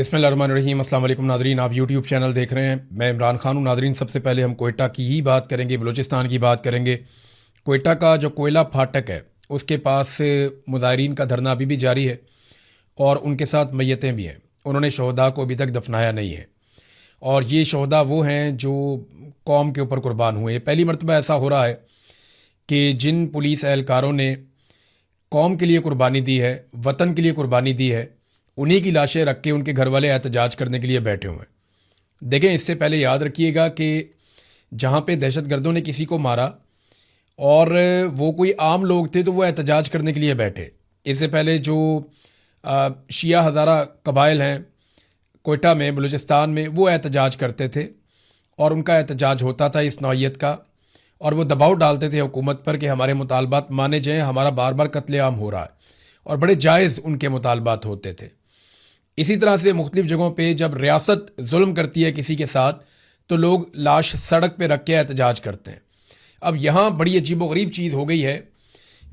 बिस्मिल्लाहिर्रहमानिर्रहीम। अस्सलाम वालेकुम नादरीन, आप यूट्यूब चैनल देख रहे हैं। मैं इमरान खान हूँ। नादरीन, सबसे पहले हम कोयटा की ही बात करेंगे, बलूचिस्तान की बात करेंगे। कोयटा का जो कोयला फाटक है उसके पास मुजाहिरीन का धरना अभी भी जारी है और उनके साथ मैयतें भी हैं। उन्होंने शहदा को अभी तक दफनाया नहीं है और ये शहदा वो हैं जो कौम के ऊपर कुर्बान हुए। पहली मरतबा ऐसा हो रहा है कि जिन पुलिस एहलकारों ने कौम के लिए कुर्बानी दी है, वतन के लिए कुर्बानी दी है, उन्हीं की लाशें रख के उनके घर वाले एहतजाज करने के लिए बैठे हुए हैं। देखें, इससे पहले याद रखिएगा कि जहाँ पे दहशतगर्दों ने किसी को मारा और वो कोई आम लोग थे तो वो एहतजाज करने के लिए बैठे। इससे पहले जो शिया हज़ारा कबाइल हैं कोयटा में, बलूचिस्तान में, वो एहतजाज करते थे और उनका एहतजाज होता था इस नौइयत का, और वो दबाव डालते थे हुकूमत पर कि हमारे मुतालबात माने जाएँ, हमारा बार बार कत्लेआम हो रहा है, और बड़े जायज़ उनके मुतालबात होते थे। इसी तरह से मुख्तलिफ़ जगहों पे जब रियासत जुल्म करती है किसी के साथ तो लोग लाश सड़क पे रख के एहतजाज करते हैं। अब यहाँ बड़ी अजीबोगरीब चीज़ हो गई है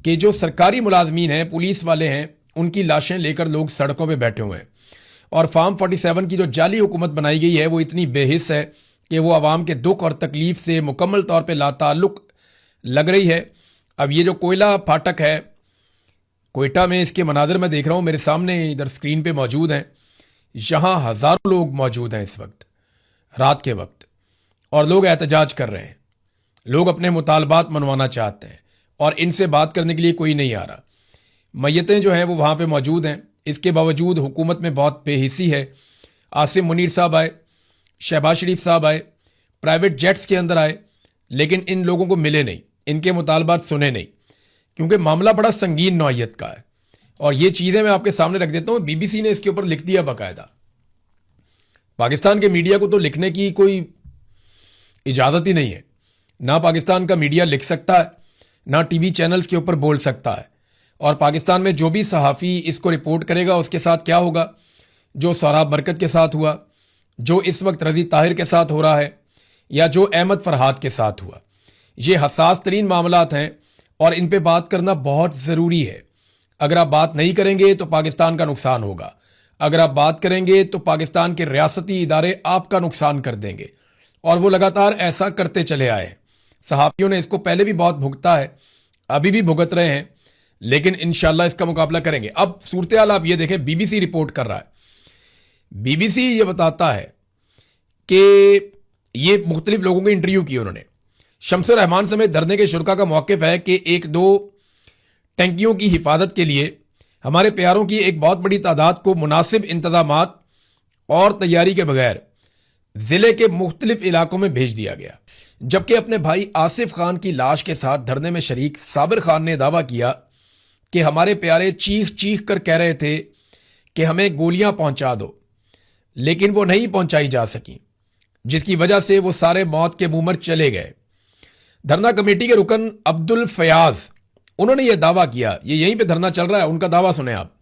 कि जो सरकारी मुलाजमीन हैं, पुलिस वाले हैं, उनकी लाशें लेकर लोग सड़कों पे बैठे हुए हैं। और फार्म 47 की जो जाली हुकूमत बनाई गई है वो इतनी बेहिस है कि वो आवाम के दुख और तकलीफ से मुकम्मल तौर पर लाताल्लुक़ लग रही है। अब ये जो कोयला फाटक है कोयटा में, इसके मनाज़र मैं देख रहा हूँ, मेरे सामने इधर स्क्रीन पे मौजूद हैं। यहाँ हज़ारों लोग मौजूद हैं इस वक्त, रात के वक्त, और लोग एहतजाज कर रहे हैं। लोग अपने मुतालबात मनवाना चाहते हैं और इनसे बात करने के लिए कोई नहीं आ रहा। मैयतें जो हैं वो वहाँ पे मौजूद हैं। इसके बावजूद हुकूमत में बहुत बेहिसी है। आसिम मुनीर साहब आए, शहबाज शरीफ साहब आए, प्राइवेट जेट्स के अंदर आए, लेकिन इन लोगों को मिले नहीं, इनके मुतालबात सुने नहीं, क्योंकि मामला बड़ा संगीन नौइयत का है। और ये चीज़ें मैं आपके सामने रख देता हूँ। बीबीसी ने इसके ऊपर लिख दिया बाकायदा। पाकिस्तान के मीडिया को तो लिखने की कोई इजाज़त ही नहीं है। ना पाकिस्तान का मीडिया लिख सकता है, ना टीवी चैनल्स के ऊपर बोल सकता है। और पाकिस्तान में जो भी सहाफ़ी इसको रिपोर्ट करेगा उसके साथ क्या होगा, जो सोहराब बरकत के साथ हुआ, जो इस वक्त रज़ी ताहिर के साथ हो रहा है, या जो अहमद फरहाद के साथ हुआ। ये हसास तरीन मामलात हैं और इन पे बात करना बहुत ज़रूरी है। अगर आप बात नहीं करेंगे तो पाकिस्तान का नुकसान होगा। अगर आप बात करेंगे तो पाकिस्तान के रियासती इदारे आपका नुकसान कर देंगे, और वो लगातार ऐसा करते चले आए हैं। सहाफ़ियों ने इसको पहले भी बहुत भुगता है, अभी भी भुगत रहे हैं, लेकिन इंशाल्लाह इसका मुकाबला करेंगे। अब सूरत हाल आप ये देखें, बीबीसी रिपोर्ट कर रहा है। बीबीसी ये बताता है कि ये मुख्तलिफ लोगों की इंटरव्यू की उन्होंने। शम्स रहमान समेत धरने के शुरका का मौक़िफ़ है कि एक दो टंकियों की हिफाजत के लिए हमारे प्यारों की एक बहुत बड़ी तादाद को मुनासिब इंतजामात और तैयारी के बगैर ज़िले के मुख्तलिफ इलाकों में भेज दिया गया। जबकि अपने भाई आसिफ खान की लाश के साथ धरने में शरीक साबिर खान ने दावा किया कि हमारे प्यारे चीख चीख कर कह रहे थे कि हमें गोलियां पहुंचा दो, लेकिन वो नहीं पहुंचाई जा सकी, जिसकी वजह से वो सारे मौत के मुंह पर चले गए। धरना कमेटी के रुकन अब्दुल फयाज, उन्होंने ये दावा किया, ये यहीं पे धरना चल रहा है, उनका दावा सुने आप।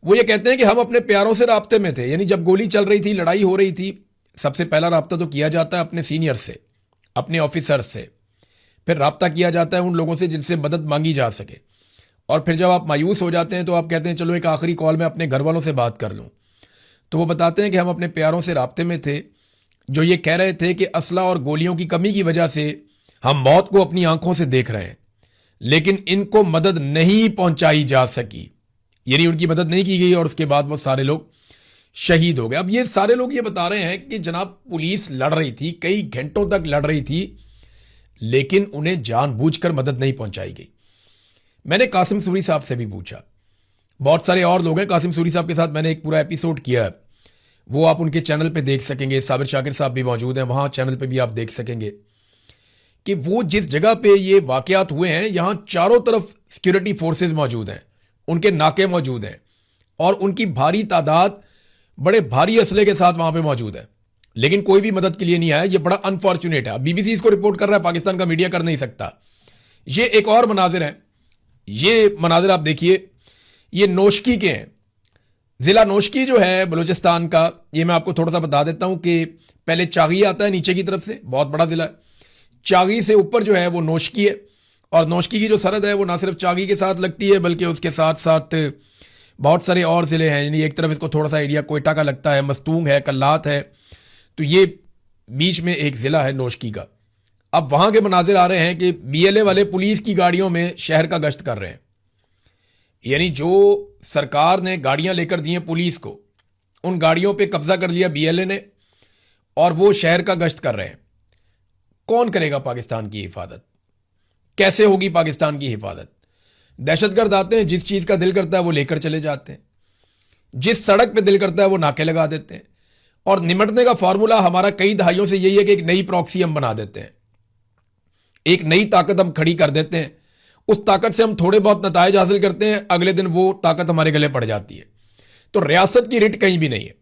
वो ये कहते हैं कि हम अपने प्यारों से राब्ते में थे। यानी जब गोली चल रही थी, लड़ाई हो रही थी, सबसे पहला राब्ता तो किया जाता है अपने सीनियर से, अपने ऑफिसर से, फिर राब्ता किया जाता है उन लोगों से जिनसे मदद मांगी जा सके, और फिर जब आप मायूस हो जाते हैं तो आप कहते हैं चलो एक आखिरी कॉल में अपने घर वालों से बात कर लूँ। तो वो बताते हैं कि हम अपने प्यारों से राब्ते में थे जो ये कह रहे थे कि असला और गोलियों की कमी की वजह से हम मौत को अपनी आंखों से देख रहे हैं, लेकिन इनको मदद नहीं पहुंचाई जा सकी, यानी उनकी मदद नहीं की गई, और उसके बाद वो सारे लोग शहीद हो गए। अब ये सारे लोग ये बता रहे हैं कि जनाब पुलिस लड़ रही थी, कई घंटों तक लड़ रही थी, लेकिन उन्हें जानबूझकर मदद नहीं पहुंचाई गई। मैंने कासिम सूरी साहब से भी पूछा, बहुत सारे और लोग हैं, कासिम सूरी साहब के साथ मैंने एक पूरा एपिसोड किया है, वो आप उनके चैनल पे देख सकेंगे। साबिर शाकिर साहब भी मौजूद हैं, वहाँ चैनल पे भी आप देख सकेंगे कि वो जिस जगह पे ये वाकयात हुए हैं, यहाँ चारों तरफ सिक्योरिटी फोर्सेस मौजूद हैं, उनके नाके मौजूद हैं, और उनकी भारी तादाद बड़े भारी असले के साथ वहाँ पे मौजूद है, लेकिन कोई भी मदद के लिए नहीं आया। ये बड़ा अनफॉर्चुनेट है। बीबीसी इसको रिपोर्ट कर रहा है, पाकिस्तान का मीडिया कर नहीं सकता। ये एक और मनाजिर है, ये मनाजिर आप देखिए, ये नोशकी के हैं। ज़िला नोशकी जो है बलूचिस्तान का, ये मैं आपको थोड़ा सा बता देता हूँ कि पहले चागी आता है नीचे की तरफ से, बहुत बड़ा ज़िला है। चागी से ऊपर जो है वो नोशकी है, और नोशकी की जो सरहद है वो ना सिर्फ चागी के साथ लगती है बल्कि उसके साथ साथ बहुत सारे और ज़िले हैं, यानी एक तरफ इसको थोड़ा सा एरिया कोयटा का लगता है, मस्तूंग है, कल्लात है, तो ये बीच में एक ज़िला है नोशकी का। अब वहाँ के मनाजिर आ रहे हैं कि बीएलए वाले पुलिस की गाड़ियों में शहर का गश्त कर रहे हैं, यानी जो सरकार ने गाड़ियाँ लेकर दी हैं पुलिस को, उन गाड़ियों पे कब्जा कर लिया बीएलए ने और वो शहर का गश्त कर रहे हैं। कौन करेगा पाकिस्तान की हिफाजत? कैसे होगी पाकिस्तान की हिफाजत? दहशतगर्द आते हैं, जिस चीज़ का दिल करता है वो लेकर चले जाते हैं, जिस सड़क पे दिल करता है वो नाके लगा देते हैं। और निमटने का फार्मूला हमारा कई दहाइयों से यही है कि एक नई प्रॉक्सी हम बना देते हैं, एक नई ताकत हम खड़ी कर देते हैं, उस ताकत से हम थोड़े बहुत नताइज हासिल करते हैं, अगले दिन वो ताकत हमारे गले पड़ जाती है। तो रियासत की रिट कहीं भी नहीं है।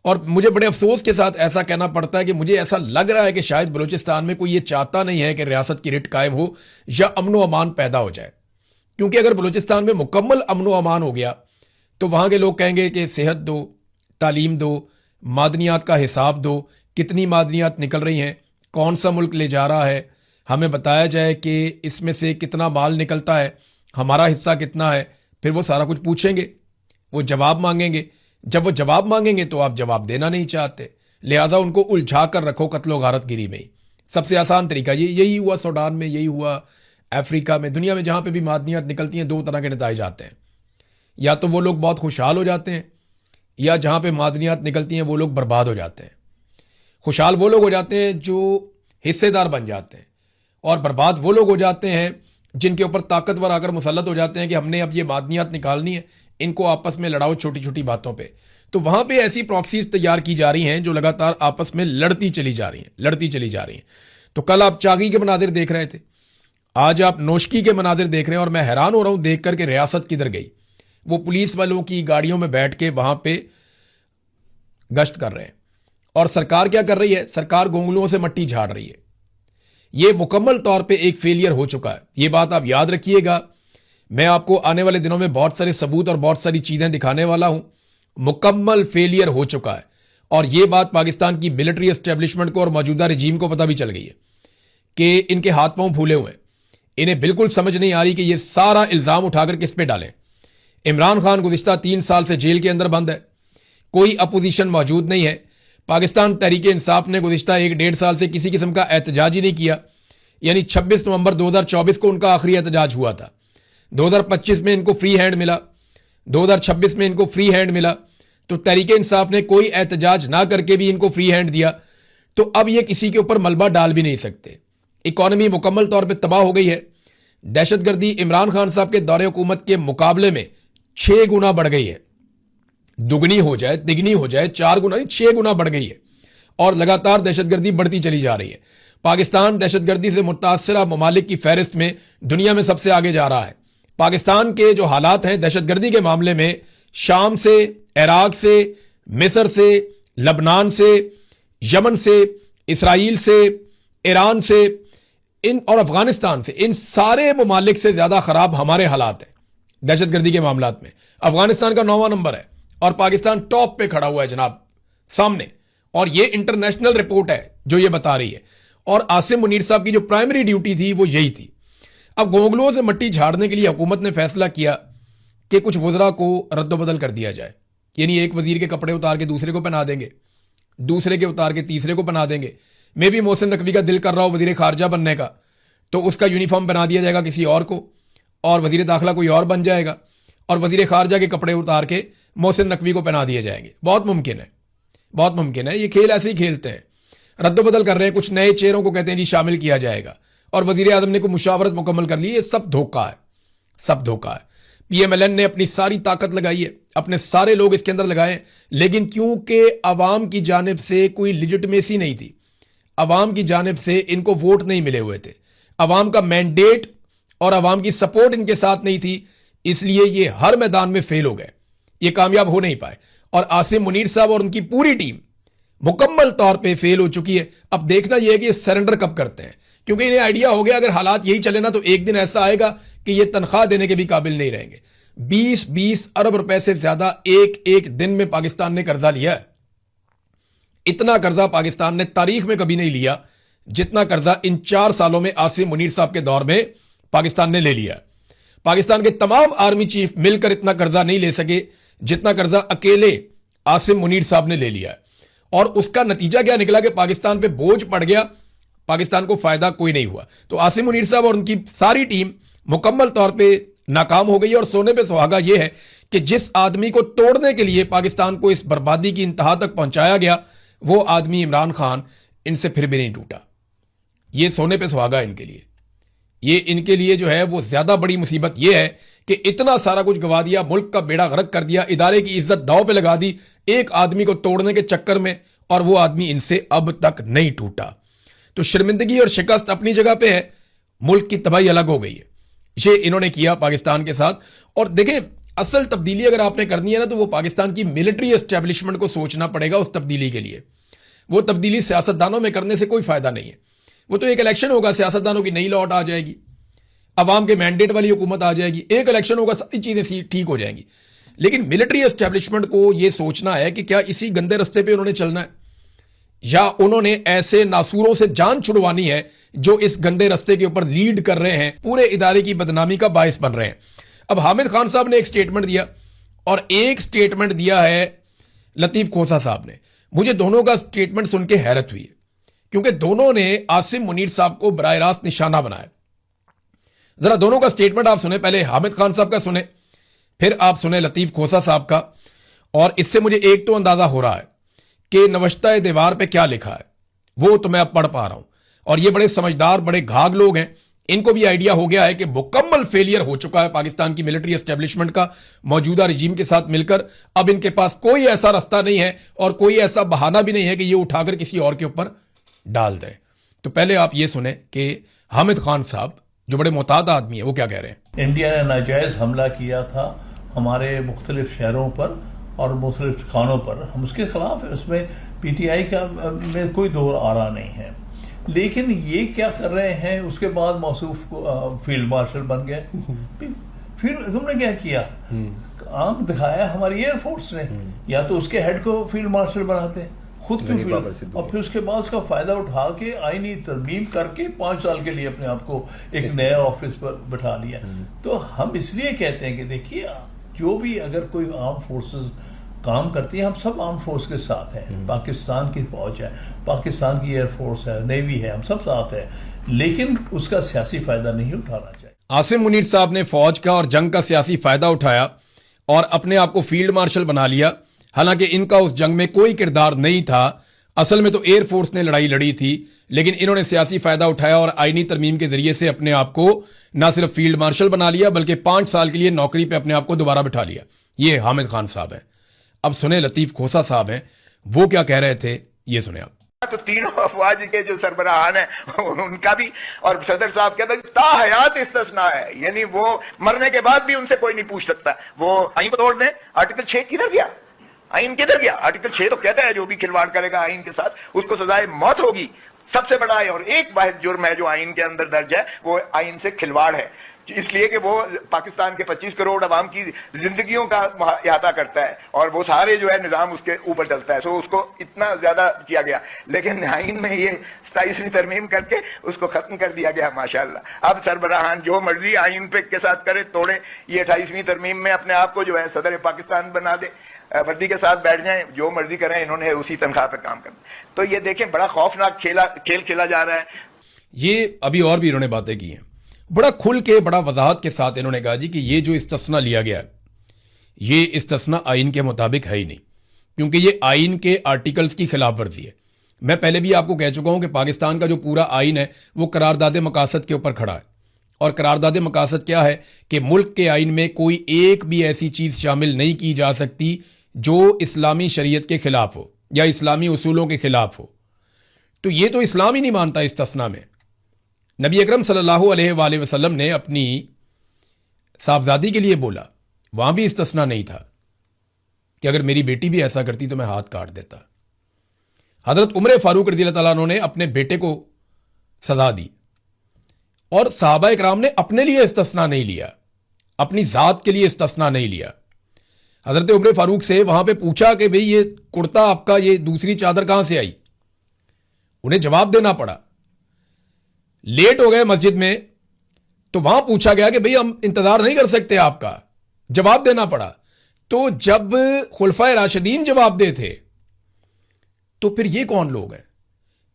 और मुझे बड़े अफसोस के साथ ऐसा कहना पड़ता है कि मुझे ऐसा लग रहा है कि शायद बलूचिस्तान में कोई ये चाहता नहीं है कि रियासत की रिट कायम हो या अमन व अमान पैदा हो जाए, क्योंकि अगर बलूचिस्तान में मुकम्मल अमन व अमान हो गया तो वहाँ के लोग कहेंगे कि सेहत दो, तालीम दो, मादनियात का हिसाब दो, कितनी मादनियात निकल रही हैं, कौन सा मुल्क ले जा रहा है, हमें बताया जाए कि इसमें से कितना माल निकलता है, हमारा हिस्सा कितना है। फिर वो सारा कुछ पूछेंगे, वो जवाब मांगेंगे। जब वो जवाब मांगेंगे तो आप जवाब देना नहीं चाहते, लिहाजा उनको उलझा कर रखो कत्लो गारतगिरी में ही। सबसे आसान तरीका यही हुआ सूडान में, यही हुआ अफ्रीका में, दुनिया में जहाँ पे भी मादनियात निकलती हैं दो तरह के नताइज आते हैं, या तो वो लोग बहुत खुशहाल हो जाते हैं, या जहाँ पे मादनियात निकलती हैं वो लोग बर्बाद हो जाते हैं। खुशहाल वो लोग हो जाते हैं जो हिस्सेदार बन जाते हैं, और बर्बाद वो लोग हो जाते हैं जिनके ऊपर ताकतवर आकर मुसल्लत हो जाते हैं कि हमने अब ये मादनियात निकालनी है, इनको आपस में लड़ाओ छोटी छोटी बातों पे। तो वहाँ पे ऐसी प्रॉक्सीज तैयार की जा रही हैं जो लगातार आपस में लड़ती चली जा रही हैं। तो कल आप चागी के मनाजिर देख रहे थे, आज आप नोशकी के मनाजिर देख रहे हैं, और मैं हैरान हो रहा हूँ देख कर के रियासत किधर गई। वो पुलिस वालों की गाड़ियों में बैठ के वहाँ पे गश्त कर रहे हैं, और सरकार क्या कर रही है? सरकार गोंगलुओं से मट्टी झाड़ रही है। ये मुकम्मल तौर पे एक फेलियर हो चुका है, ये बात आप याद रखिएगा। मैं आपको आने वाले दिनों में बहुत सारे सबूत और बहुत सारी चीज़ें दिखाने वाला हूं। मुकम्मल फेलियर हो चुका है, और ये बात पाकिस्तान की मिलिट्री एस्टेब्लिशमेंट को और मौजूदा रजीम को पता भी चल गई है कि इनके हाथ पांव फूले हुए हैं। इन्हें बिल्कुल समझ नहीं आ रही कि ये सारा इल्ज़ाम उठाकर किस पे डालें। इमरान खान गुज़िश्ता 3 साल से जेल के अंदर बंद है, कोई अपोजिशन मौजूद नहीं है। पाकिस्तान तहरीक इंसाफ ने गुज़िश्ता 1-1.5 साल से किसी किस्म का एहतजाज ही नहीं किया, यानी 26 नवंबर 2024 को उनका आखिरी एहतजाज हुआ था। 2025 में इनको फ्री हैंड मिला, 2026 में इनको फ्री हैंड मिला, तो तहरीक इंसाफ ने कोई एहतजाज ना करके भी इनको फ्री हैंड दिया। तो अब ये किसी के ऊपर मलबा डाल भी नहीं सकते। इकॉनमी मुकम्मल तौर पे तबाह हो गई है। दहशतगर्दी इमरान खान साहब के दौरे हुकूमत के मुकाबले में 6 गुना बढ़ गई है, दुगनी हो जाए, तिगनी हो जाए, 4 गुना नहीं 6 गुना बढ़ गई है, और लगातार दहशतगर्दी बढ़ती चली जा रही है। पाकिस्तान दहशतगर्दी से मुतासरा ममालिक की फहरिस्त में दुनिया में सबसे आगे जा रहा है। पाकिस्तान के जो हालात हैं दहशतगर्दी के मामले में, शाम से, इराक से, मिस्र से, लबनान से, यमन से, इसराइल से, ईरान से, इन और अफगानिस्तान से, इन सारे ममालिक से ज्यादा खराब हमारे हालात हैं दहशतगर्दी के मामलात में। अफगानिस्तान का 9वां नंबर है और पाकिस्तान टॉप पे खड़ा हुआ है जनाब सामने, और ये इंटरनेशनल रिपोर्ट है जो ये बता रही है। और आसिम मुनीर साहब की जो प्राइमरी ड्यूटी थी वो यही थी। अब गोंगलुओं से मट्टी झाड़ने के लिए हुकूमत ने फैसला किया कि कुछ वज़रा को रद्दोबदल कर दिया जाए, यानी एक वजीर के कपड़े उतार के दूसरे को पहना देंगे, दूसरे के उतार के तीसरे को पहना देंगे। मे भी मोहसिन नकवी का दिल कर रहा हो वजीर खारजा बनने का, तो उसका यूनिफॉर्म बना दिया जाएगा किसी और को, और वजीर दाखिला कोई और बन जाएगा, और वजीर खारजा के कपड़े उतार के मोहसिन नकवी को पहना दिए जाएंगे। बहुत मुमकिन है, बहुत मुमकिन है। ये खेल ऐसे ही खेलते हैं, रद्दोबदल कर रहे हैं, कुछ नए चेहरों को कहते हैं जी शामिल किया जाएगा, और वजीर आजम ने कोई मुशावरत मुकम्मल कर ली। ये सब धोखा है, सब धोखा है। PMLN ने अपनी सारी ताकत लगाई है, अपने सारे लोग इसके अंदर लगाए, लेकिन क्योंकि अवाम की जानिब से कोई लिजिटमेसी नहीं थी, अवाम की जानिब से इनको वोट नहीं मिले हुए थे, अवाम का मैंडेट और अवाम की सपोर्ट इनके साथ नहीं थी, इसलिए ये हर मैदान में फेल हो गए, ये कामयाब हो नहीं पाए। और आसिम मुनीर साहब और उनकी पूरी टीम मुकम्मल तौर पे फेल हो चुकी है। अब देखना यह है कि ये सरेंडर कब करते हैं, क्योंकि इन्हें आइडिया हो गया अगर हालात यही चले ना तो एक दिन ऐसा आएगा कि ये तनख्वाह देने के भी काबिल नहीं रहेंगे। 20-20 अरब रुपए से ज्यादा एक एक दिन में पाकिस्तान ने कर्जा लिया है। इतना कर्जा पाकिस्तान ने तारीख में कभी नहीं लिया जितना कर्जा इन 4 सालों में आसिम मुनीर साहब के दौर में पाकिस्तान ने ले लिया। पाकिस्तान के तमाम आर्मी चीफ मिलकर इतना कर्जा नहीं ले सके जितना कर्जा अकेले आसिम मुनीर साहब ने ले लिया है। और उसका नतीजा क्या निकला कि पाकिस्तान पे बोझ पड़ गया, पाकिस्तान को फायदा कोई नहीं हुआ। तो आसिम मुनीर साहब और उनकी सारी टीम मुकम्मल तौर पे नाकाम हो गई। और सोने पे सुहागा यह है कि जिस आदमी को तोड़ने के लिए पाकिस्तान को इस बर्बादी की इंतहा तक पहुंचाया गया, वो आदमी इमरान खान इनसे फिर भी नहीं टूटा। ये सोने पे सुहागा इनके लिए। ये इनके लिए जो है वो ज्यादा बड़ी मुसीबत ये है कि इतना सारा कुछ गवा दिया, मुल्क का बेड़ा गर्क कर दिया, इदारे की इज्जत दांव पे लगा दी एक आदमी को तोड़ने के चक्कर में, और वो आदमी इनसे अब तक नहीं टूटा। तो शर्मिंदगी और शिकस्त अपनी जगह पे है, मुल्क की तबाही अलग हो गई है। ये इन्होंने किया पाकिस्तान के साथ। और देखें, असल तब्दीली अगर आपने करनी है ना, तो वो पाकिस्तान की मिलिट्री एस्टेब्लिशमेंट को सोचना पड़ेगा उस तब्दीली के लिए। वो तब्दीली सियासतदानों में करने से कोई फायदा नहीं है। वो तो एक इलेक्शन होगा, सियासतदानों की नई लौट आ जाएगी, अवाम के मैंडेट वाली हुकूमत आ जाएगी, एक इलेक्शन होगा, सारी चीजें ठीक हो जाएंगी। लेकिन मिलिट्री एस्टेब्लिशमेंट को यह सोचना है कि क्या इसी गंदे रस्ते पे उन्होंने चलना है, या उन्होंने ऐसे नासूरों से जान छुड़वानी है जो इस गंदे रस्ते के ऊपर लीड कर रहे हैं, पूरे इदारे की बदनामी का बायस बन रहे हैं। अब हामिद खान साहब ने एक स्टेटमेंट दिया, और एक स्टेटमेंट दिया है लतीफ खोसा साहब ने। मुझे दोनों का स्टेटमेंट सुन के हैरत हुई है, क्योंकि दोनों ने आसिम मुनीर साहब को बराह रास्त निशाना बनाया। जरा दोनों का स्टेटमेंट आप सुने, पहले हामिद खान साहब का सुने, फिर आप सुने लतीफ खोसा साहब का। और इससे मुझे एक तो अंदाजा हो रहा है कि नवश्ता दीवार पे क्या लिखा है वो तो मैं अब पढ़ पा रहा हूं। और ये बड़े समझदार, बड़े घाघ लोग हैं, इनको भी आइडिया हो गया है कि मुकम्मल फेलियर हो चुका है पाकिस्तान की मिलिट्री एस्टेब्लिशमेंट का मौजूदा रिजीम के साथ मिलकर। अब इनके पास कोई ऐसा रास्ता नहीं है और कोई ऐसा बहाना भी नहीं है कि ये उठाकर किसी और के ऊपर डाल दें। तो पहले आप ये सुने कि हामिद खान साहब, जो बड़े मोहतात आदमी है, वो क्या कह रहे हैं। इंडिया ने नाजायज हमला किया था हमारे मुख्तलिफ शहरों पर और मुख्तलिफ ठिकानों पर, हम उसके खिलाफ है, उसमें पीटीआई का में कोई दो आरा नहीं है। लेकिन ये क्या कर रहे हैं, उसके बाद मौसूफ फील्ड मार्शल बन गए। फील्ड तुमने क्या किया, आम दिखाया हमारी एयरफोर्स ने, या तो उसके हेड को फील्ड मार्शल बनाते खुद के फील्ड, और फिर उसके बाद उसका फायदा उठा के आईनी तरमीम करके 5 साल के लिए अपने आप को एक नया ऑफिस पर बैठा लिया। तो हम इसलिए कहते हैं कि देखिए, जो भी अगर कोई आर्म फोर्सेस काम करती है, हम सब आर्म फोर्स के साथ हैं। पाकिस्तान की फौज है, पाकिस्तान की एयरफोर्स है, नेवी है, हम सब साथ हैं, लेकिन उसका सियासी फायदा नहीं उठाना चाहिए। आसिम मुनीर साहब ने फौज का और जंग का सियासी फायदा उठाया और अपने आप को फील्ड मार्शल बना लिया। हालांकि इनका उस जंग में कोई किरदार नहीं था, असल में तो एयरफोर्स ने लड़ाई लड़ी थी, लेकिन इन्होंने सियासी फायदा उठाया और आईनी तरमीम के जरिए से अपने आप को ना सिर्फ फील्ड मार्शल बना लिया, बल्कि 5 साल के लिए नौकरी पे अपने आप को दोबारा बिठा लिया। ये हामिद खान साहब हैं। अब सुने लतीफ खोसा साहब हैं, वो क्या कह रहे थे, ये सुने आप। तो तीनों अफवाज के जो सरबराहान है उनका भी, और सदर साहब कहते हैं ताहयात इस्तिस्ना है, यानी वो मरने के बाद भी उनसे कोई नहीं पूछ सकता। वो आईन को तोड़ दें, आर्टिकल 6 किधर गया, आईन किधर गया। आर्टिकल 6 तो कहता है जो भी खिलवाड़ करेगा आईन के साथ उसको सजाए मौत होगी। सबसे बड़ा है और एक वाहिद जुर्म है जो आईन के अंदर दर्ज है, वो आईन से खिलवाड़ है, इसलिए कि वो पाकिस्तान के 25 करोड़ अवाम की जिंदगियों का अहाता करता है और वो सारे जो है निजाम उसके ऊपर चलता है। सो उसको इतना ज्यादा किया गया, लेकिन आइन में ये 27वीं तरमीम करके उसको खत्म कर दिया गया माशाल्लाह। अब सरबराहान जो मर्जी आइन पे के साथ करे तोड़े, ये 28वीं तरमीम में अपने आप को जो है सदर पाकिस्तान बना दे, वर्दी के साथ बैठ जाएं, जो मर्जी करें, इन्होंने उसी तनख्वाह पर काम करना। तो ये देखें, बड़ा खौफनाक खेल खेला जा रहा है। ये अभी और भी इन्होंने बातें की हैं, बड़ा खुल के, बड़ा वजाहत के साथ इन्होंने कहा जी कि ये जो इस्तिस्ना लिया गया है, ये इस्तिस्ना आइन के मुताबिक है ही नहीं, क्योंकि ये आइन के आर्टिकल्स की खिलाफ वर्जी है। मैं पहले भी आपको कह चुका हूं कि पाकिस्तान का जो पूरा आइन है वो करारदाद मकासद के ऊपर खड़ा है। और करारदाद मकासद क्या है कि मुल्क के आइन में कोई एक भी ऐसी चीज शामिल नहीं की जा सकती जो इस्लामी शरीयत के खिलाफ हो या इस्लामी उसूलों के खिलाफ हो। तो ये तो इस्लाम ही नहीं मानता इस्तिस्ना में। नबी अकरम सल्लल्लाहु अलैहि वसल्लम ने अपनी साहबजादी के लिए बोला, वहां भी इस्तिस्ना नहीं था कि अगर मेरी बेटी भी ऐसा करती तो मैं हाथ काट देता। हजरत उमर फारूक रज़ी अल्लाह तआला अन्हु ने अपने बेटे को सजा दी और सहाबा इकराम ने अपने लिए इस्तिस्ना नहीं लिया, अपनी जात के लिए इस्तिस्ना नहीं लिया। हजरत उमर फारूक से वहां पे पूछा कि भाई ये कुर्ता आपका, ये दूसरी चादर कहां से आई, उन्हें जवाब देना पड़ा। लेट हो गए मस्जिद में तो वहां पूछा गया कि भाई हम इंतजार नहीं कर सकते आपका, जवाब देना पड़ा। तो जब खुलफाए राशिदीन जवाब दे थे तो फिर ये कौन लोग हैं?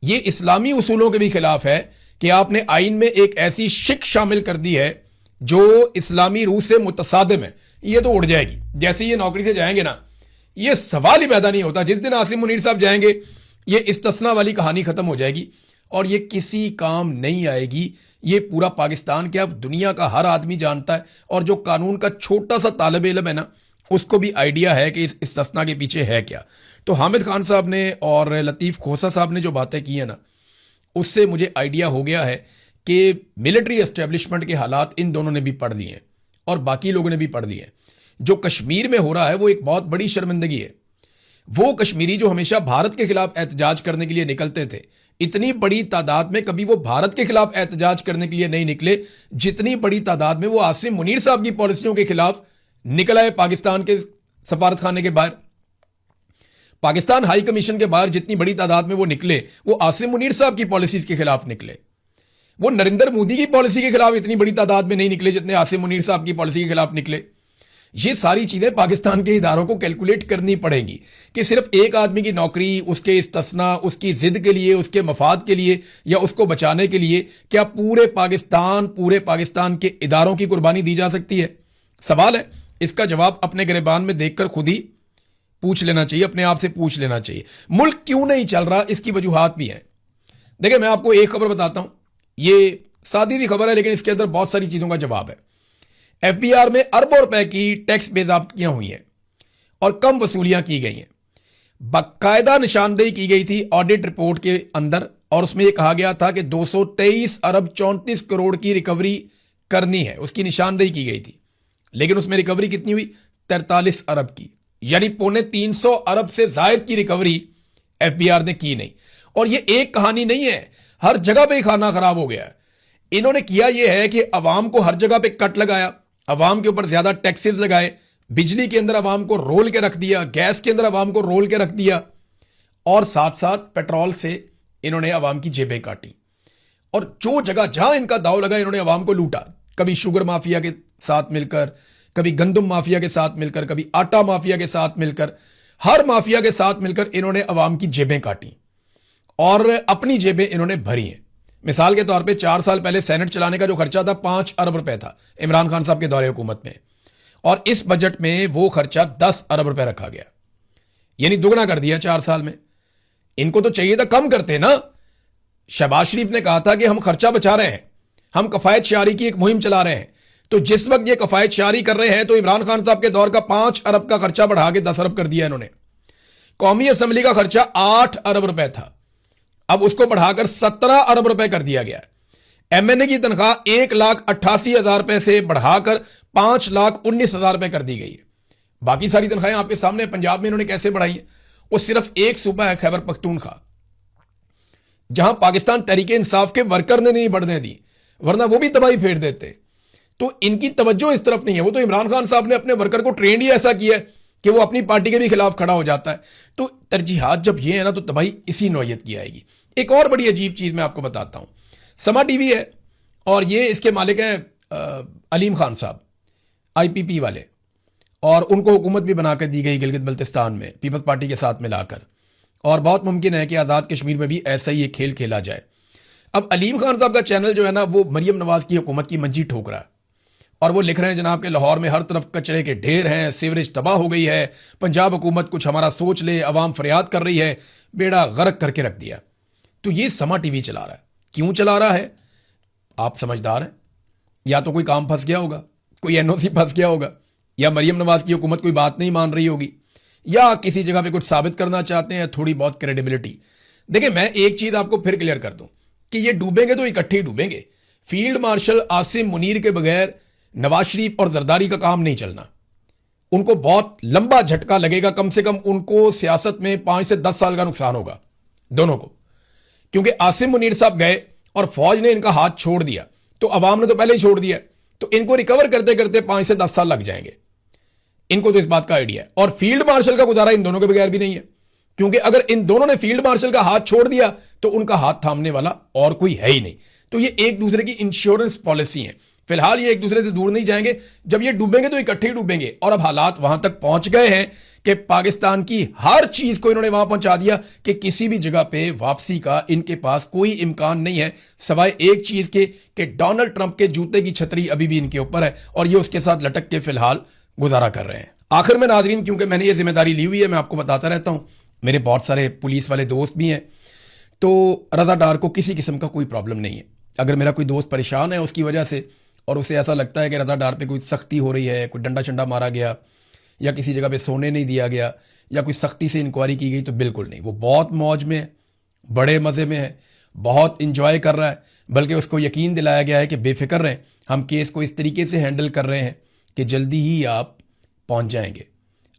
ये इस्लामी उसूलों के भी खिलाफ है कि आपने आइन में एक ऐसी शिक शामिल कर दी है जो इस्लामी रूह से मुतसादिम है। ये तो उड़ जाएगी जैसे ये नौकरी से जाएंगे ना, ये सवाल ही पैदा नहीं होता। जिस दिन आसिम मुनीर साहब जाएंगे ये इस्तिस्ना वाली कहानी खत्म हो जाएगी और ये किसी काम नहीं आएगी। ये पूरा पाकिस्तान क्या दुनिया का हर आदमी जानता है, और जो कानून का छोटा सा तालिब इल्म है ना उसको भी आइडिया है कि इस इस्तिस्ना के पीछे है क्या। तो हामिद खान साहब ने और लतीफ़ खोसा साहब ने जो बातें की हैं ना, उससे मुझे आइडिया हो गया है कि मिलिट्री एस्टेब्लिशमेंट के हालात इन दोनों ने भी पढ़ लिए हैं और बाकी लोगों ने भी पढ़ लिए हैं। जो कश्मीर में हो रहा है वो एक बहुत बड़ी शर्मिंदगी है। वो कश्मीरी जो हमेशा भारत के खिलाफ एहतजाज करने के लिए निकलते थे, इतनी बड़ी तादाद में कभी वो भारत के खिलाफ एहतजाज करने के लिए नहीं निकले जितनी बड़ी तादाद में वो आसिम मुनीर साहब की पॉलिसियों के खिलाफ निकल आए। पाकिस्तान के सफारत खाने के बाहर, पाकिस्तान हाई कमीशन के बाहर जितनी बड़ी तादाद में वो निकले, वो आसिम मुनीर साहब की पॉलिसीज के खिलाफ निकले। वो नरेंद्र मोदी की पॉलिसी के खिलाफ इतनी बड़ी तादाद में नहीं निकले जितने आसिम मुनीर साहब की पॉलिसी के खिलाफ निकले। ये सारी चीजें पाकिस्तान के इदारों को कैलकुलेट करनी पड़ेंगी कि सिर्फ एक आदमी की नौकरी, उसके इस्तिस्ना, उसकी जिद के लिए, उसके मफाद के लिए या उसको बचाने के लिए क्या पूरे पाकिस्तान के इदारों की कुर्बानी दी जा सकती है? सवाल है, इसका जवाब अपने गिरबान में देखकर खुद ही पूछ लेना चाहिए, अपने आप से पूछ लेना चाहिए। मुल्क क्यों नहीं चल रहा, इसकी वजूहात भी हैं। देखिए मैं आपको एक खबर बताता हूं, ये सादी सी खबर है लेकिन इसके अंदर बहुत सारी चीजों का जवाब है। एफबीआर में अरबों रुपए की टैक्स बेज़ाब्तियां हुई हैं और कम वसूलियां की गई हैं। बाकायदा निशानदेही की गई थी ऑडिट रिपोर्ट के अंदर और उसमें यह कहा गया था कि 223 अरब 34 करोड़ की रिकवरी करनी है, उसकी निशानदेही की गई थी। लेकिन उसमें रिकवरी कितनी हुई? 43 अरब की, यानी 350 अरब से जायद की रिकवरी एफबीआर ने की नहीं। और यह एक कहानी नहीं है, हर जगह पे खाना खराब हो गया है। इन्होंने किया यह है कि अवाम को हर जगह पे कट लगाया, अवाम के ऊपर ज्यादा टैक्सेस लगाए, बिजली के अंदर अवाम को रोल के रख दिया, गैस के अंदर अवाम को रोल के रख दिया और साथ साथ पेट्रोल से इन्होंने अवाम की जेबें काटी। और जो जगह जहां इनका दाव लगा इन्होंने अवाम को लूटा। कभी शुगर माफिया के साथ मिलकर, कभी गंदम माफिया के साथ मिलकर, कभी आटा माफिया के साथ मिलकर, हर माफिया के साथ मिलकर इन्होंने अवाम की जेबें काटी और अपनी जेबें इन्होंने भरी हैं। मिसाल के तौर पे 4 साल पहले सेनेट चलाने का जो खर्चा था 5 अरब रुपए था इमरान खान साहब के दौरे हुकूमत में, और इस बजट में वो खर्चा 10 अरब रुपए रखा गया, यानी दुगना कर दिया 4 साल में। इनको तो चाहिए था कम करते ना। शहबाज शरीफ ने कहा था कि हम खर्चा बचा रहे हैं, हम कफायत शारी की एक मुहिम चला रहे हैं। तो जिस वक्त ये कफायत शारी कर रहे हैं तो इमरान खान साहब के दौर का 5 अरब का खर्चा बढ़ा के 10 अरब कर दिया इन्होंने। कौमी असम्बली का खर्चा 8 अरब रुपए था, अब उसको बढ़ाकर 17 अरब रुपए कर दिया गया। एमएनए की तनख्वाह 1,88,000 रुपए से बढ़ाकर 5,19,000 रुपए कर दी गई है। बाकी सारी तनख्वाहें आपके सामने। पंजाब में इन्होंने कैसे बढ़ाई है? वो सिर्फ एक सूबा है खैबर पख्तूनख्वा, जहां पाकिस्तान तहरीक इंसाफ के वर्कर ने नहीं बढ़ने दी, वरना वो भी तबाही फेर देते। तो इनकी तवज्जो इस तरफ नहीं है। वो तो इमरान खान साहब ने अपने वर्कर को ट्रेन ही ऐसा किया है कि वो अपनी पार्टी के भी खिलाफ खड़ा हो जाता है। तो तरजीहात जब ये है ना तो तबाही इसी नौयत की आएगी। एक और बड़ी अजीब चीज मैं आपको बताता हूं। समा टीवी है और ये इसके मालिक हैं अलीम खान साहब, आईपीपी वाले, और उनको हुकूमत भी बनाकर दी गई गिलगित बल्तिस्तान में पीपल्स पार्टी के साथ मिलाकर, और बहुत मुमकिन है कि आज़ाद कश्मीर में भी ऐसा ही एक खेल खेला जाए। अब अलीम खान साहब का चैनल जो है ना वो मरियम नवाज की हुकूमत की मंजी ठोक रहा है और वो लिख रहे हैं जनाब के लाहौर में हर तरफ कचरे के ढेर हैं, सीवरेज तबाह हो गई है, पंजाब हुकूमत कुछ हमारा सोच ले, अवाम फरियाद कर रही है, बेड़ा गर्क करके रख दिया। तो ये समा टीवी चला रहा है। क्यों चला रहा है? आप समझदार हैं, या तो कोई काम फंस गया होगा, कोई एनओसी फंस गया होगा, या मरियम नवाज की हुकूमत कोई बात नहीं मान रही होगी, या किसी जगह पे कुछ साबित करना चाहते हैं, थोड़ी बहुत क्रेडिबिलिटी। देखिए मैं एक चीज आपको फिर क्लियर कर दूं कि ये डूबेंगे तो इकट्ठे ही डूबेंगे। फील्ड मार्शल आसिम मुनीर के बगैर नवाज शरीफ और जरदारी का काम नहीं चलना। उनको बहुत लंबा झटका लगेगा, कम से कम उनको सियासत में 5 से 10 साल का नुकसान होगा दोनों को, क्योंकि आसिम मुनीर साहब गए और फौज ने इनका हाथ छोड़ दिया, तो अवाम ने तो पहले ही छोड़ दिया, तो इनको रिकवर करते करते 5 से 10 साल लग जाएंगे। इनको तो इस बात का आइडिया है। और फील्ड मार्शल का गुजारा इन दोनों के बगैर भी नहीं है, क्योंकि अगर इन दोनों ने फील्ड मार्शल का हाथ छोड़ दिया तो उनका हाथ थामने वाला और कोई है ही नहीं। तो ये एक दूसरे की इंश्योरेंस पॉलिसी है। फिलहाल ये एक दूसरे से दूर नहीं जाएंगे, जब ये डूबेंगे तो इकट्ठे ही डूबेंगे। और अब हालात वहां तक पहुंच गए हैं कि पाकिस्तान की हर चीज को इन्होंने वहां पहुंचा दिया कि किसी भी जगह पे वापसी का इनके पास कोई इम्कान नहीं है, सिवाय एक चीज के कि डोनाल्ड ट्रंप के जूते की छतरी अभी भी इनके ऊपर है और ये उसके साथ लटक के फिलहाल गुजारा कर रहे हैं। आखिर में नाजरीन, क्योंकि मैंने ये जिम्मेदारी ली हुई है, मैं आपको बताता रहता हूं, मेरे बहुत सारे पुलिस वाले दोस्त भी हैं, तो रज़ा डार को किसी किस्म का कोई प्रॉब्लम नहीं है। अगर मेरा कोई दोस्त परेशान है उसकी वजह से और उसे ऐसा लगता है कि रज़ा डार पे कोई सख्ती हो रही है, कोई डंडा शंडा मारा गया या किसी जगह पे सोने नहीं दिया गया या कोई सख्ती से इंक्वायरी की गई, तो बिल्कुल नहीं। वो बहुत मौज में है, बड़े मज़े में है, बहुत इंजॉय कर रहा है, बल्कि उसको यकीन दिलाया गया है कि बेफिक्र रहें, हम केस को इस तरीके से हैंडल कर रहे हैं कि जल्दी ही आप पहुंच जाएंगे,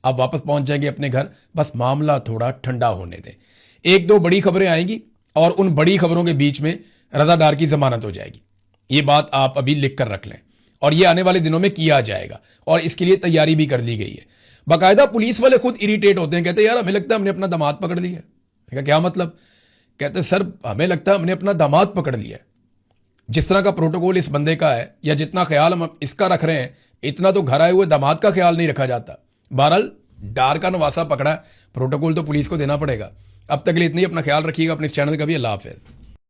आप वापस पहुंच जाएंगे अपने घर, बस मामला थोड़ा ठंडा होने दें। एक दो बड़ी खबरें आएंगी और उन बड़ी खबरों के बीच में रज़ा डार की जमानत हो जाएगी। ये बात आप अभी लिख कर रख लें और ये आने वाले दिनों में किया जाएगा और इसके लिए तैयारी भी कर ली गई है। बाकायदा पुलिस वाले खुद इरिटेट होते हैं, कहते हैं यार हमें लगता है हमने अपना दामाद पकड़ लिया है। क्या मतलब? कहते हैं सर हमें लगता है हमने अपना दामाद पकड़ लिया है। जिस तरह का प्रोटोकॉल इस बंदे का है या जितना ख्याल हम इसका रख रहे हैं, इतना तो घर आए हुए दामाद का ख्याल नहीं रखा जाता। बहरहाल डार का नवासा पकड़ा है, प्रोटोकॉल तो पुलिस को देना पड़ेगा। अब तक के लिए इतना ही, अपना ख्याल रखिएगा, अपने इस चैनल का भी। अल्लाह हाफिज़।